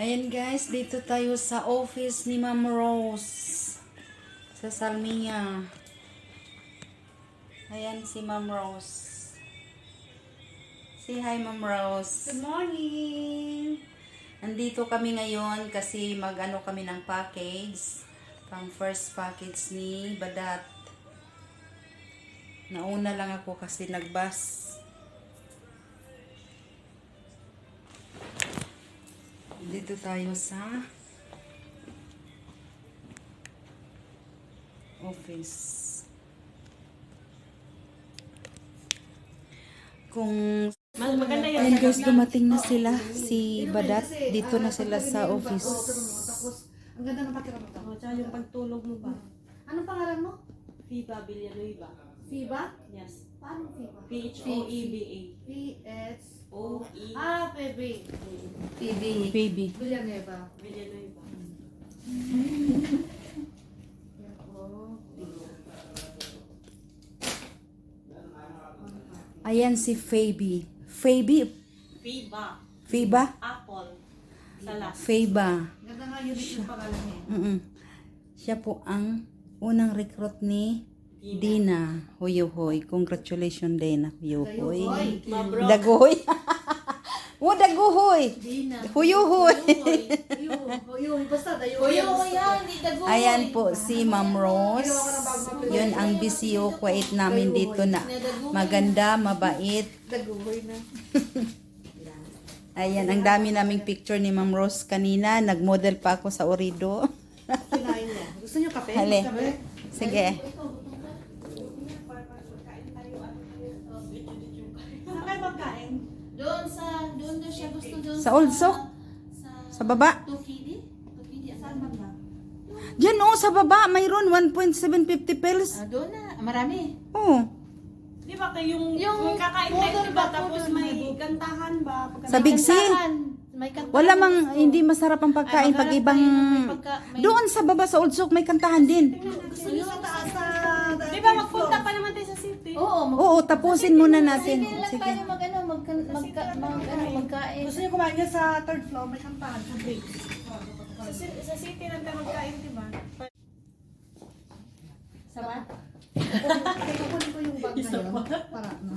Ayan guys, dito tayo sa office ni Ma'am Rose. Sa Salmia. Ayan si Ma'am Rose. Say hi Ma'am Rose. Good morning! Nandito kami ngayon kasi mag-ano kami ng package. Pang first package ni Badat. Nauna lang ako kasi nagbus. Dito tayo sa office. Kung Maganda yun. ayun guys, dumating na sila si Badat. Dito na sila sa office. Tapos, ang ganda ng pakiramdam. Oh, tsaka yung pagtulog mo ba? Anong pangalan mo? FIBA Villanueva. Fiba? Yes. Paano Fiba? PHOEBA. P-S-O-E. OE. Baby. Baby. Villanueva. Villanueva. Ayan si Fabi. Fabi? FIBA. Fiba? Apple. Salas. Faba. Ganda nga yun yung pangalan niya. Siya po ang unang recruit ni Dina Huyuhoy. Congratulations Dina Huyuhoy. Mabro. Daguhoy. O Daguhoy. Dina. Huyuhoy. Yung basta dayo. yan. Hindi dago. Ayan po si Ma'am Rose. Yun ang BCO kwait namin dito na maganda, mabait. Daguhoy na. Ayan, ang dami naming picture ni Ma'am Rose kanina. Nag-model pa ako sa Orido. Kinain niya. Gusto niyo kape? Hali. Kape? Sige. Saan kayo magkain? Doon siya gusto doon Sa Old Sock? Sa baba? Tukidi? Saan man ba? Diyan oh, sa baba. Mayroon 1.750 pills. Doon na, marami. Oh. Di ba kayo yung Yung kakain pudol tayo, diba? ba, Tapos pudol may na. kantahan ba? Sa Big C. May kantahan. Wala mang, hindi masarap ang pagkain pag ibang... Doon sa baba sa Old Sock may kantahan din. Gusto niyo sa taas sa... Di ba magpunta pa naman tayo sa city? Oo, Oo, tapusin muna natin. sige lang Sige. tayo magkain. Gusto niyo kumain niya sa third floor, may kantahan sa break. Sa city lang tayo magkain, di ba? Sama? Kukunin ko yung bag na yun. Para na.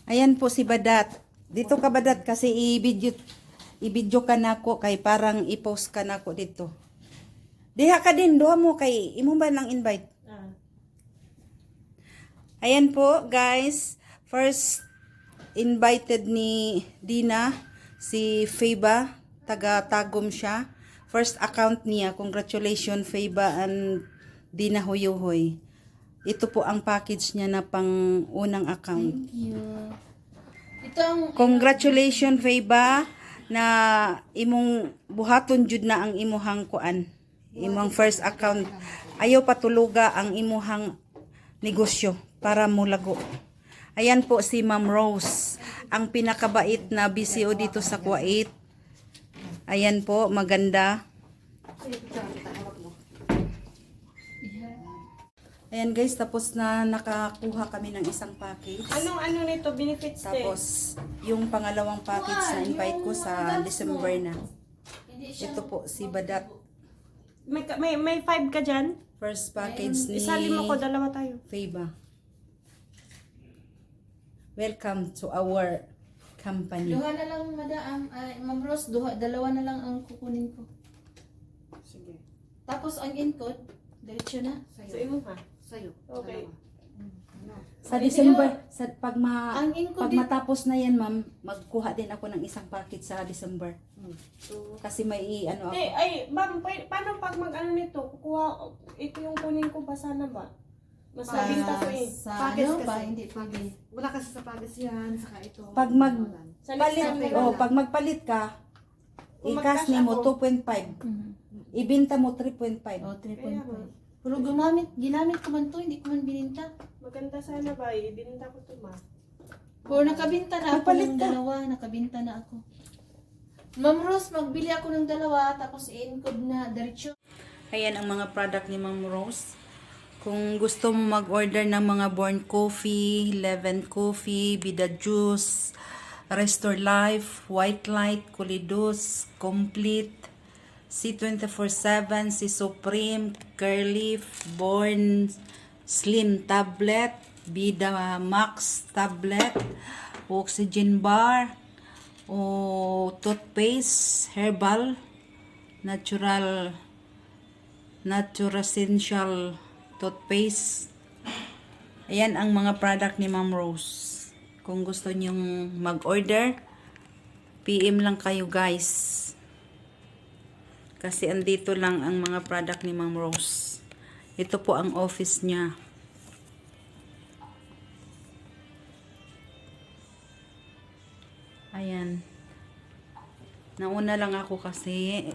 Ayan po si Badat. Dito ka Badat kasi i-video ka na ko kay parang i-post ka na ko dito. Diha ka din, doha mo kay imo ba lang invite? Ah. Ayan po guys, first invited ni Dina si Faba, taga Tagum siya. First account niya. Congratulations Faba and Dina Huyuhoy. Ito po ang package niya na pang unang account. Thank you. Ito ang... Congratulations Faba na imong buhaton jud na ang imuhang kuan. Imong first account. Ayaw patuluga ang imuhang negosyo para mulago. Ayan po si Ma'am Rose, ang pinakabait na BCO dito sa Kuwait. Ayan po, maganda. Ayan guys, tapos na nakakuha kami ng isang package. Anong nito? Benefits day? Tapos, yung pangalawang package na invite ko sa December na. Hindi siya... Ito po, si Badat. May 5 ka dyan? First package ni Isali mo ko, dalawa tayo. Faba. Welcome to our company. Duha na lang, Ma'am Rose, dalawa na lang ang kukunin ko. Sige. Tapos ang in-code, diretso na. Sa imo ha? Sa'yo. Okay. Sa December, pag Ang include- matapos na yan, ma'am, magkuha din ako ng isang package sa December. Kasi may ano ako. Ma'am, paano pag mag-ano nito? Kukuha, ito yung kunin ko ba sana ba? Mas mabinta ko eh. Sa Package ano kasi. ba? Hindi pwede. Wala kasi sa pagas yan, saka ito. Pag Sa palit, listan ko. pag magpalit ka, Kung i-cash mag-cash mo ako. 2.5. Mhm. Ibenta mo 3.5. O, Kaya 3.5. Pero ginamit ko man to, hindi ko man bininta. Maganda sana ba? Ibinta ko ito ma. Pero nakabinta na ako Magpalit ng ka. dalawa. Nakabinta na ako. Ma'am Rose, magbili ako ng dalawa, tapos i-encode na diretso. Ayan ang mga product ni Ma'am Rose. Kung gusto mo mag-order ng mga Born Coffee, Leven Coffee, Vida Juice, Restore Life, White Light, Colidus, Complete, C24/7, C Supreme, Curly, Born Slim Tablet, Vida Max Tablet, Oxygen Bar, o toothpaste, herbal, natural essential toothpaste. Ayan ang mga product ni Ma'am Rose. Kung gusto nyong mag-order, PM lang kayo guys. Kasi andito lang ang mga product ni Ma'am Rose. Ito po ang office niya. Ayan. Nauna lang ako kasi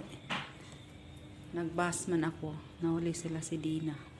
nagbasman ako. Nahuli sila si Dina.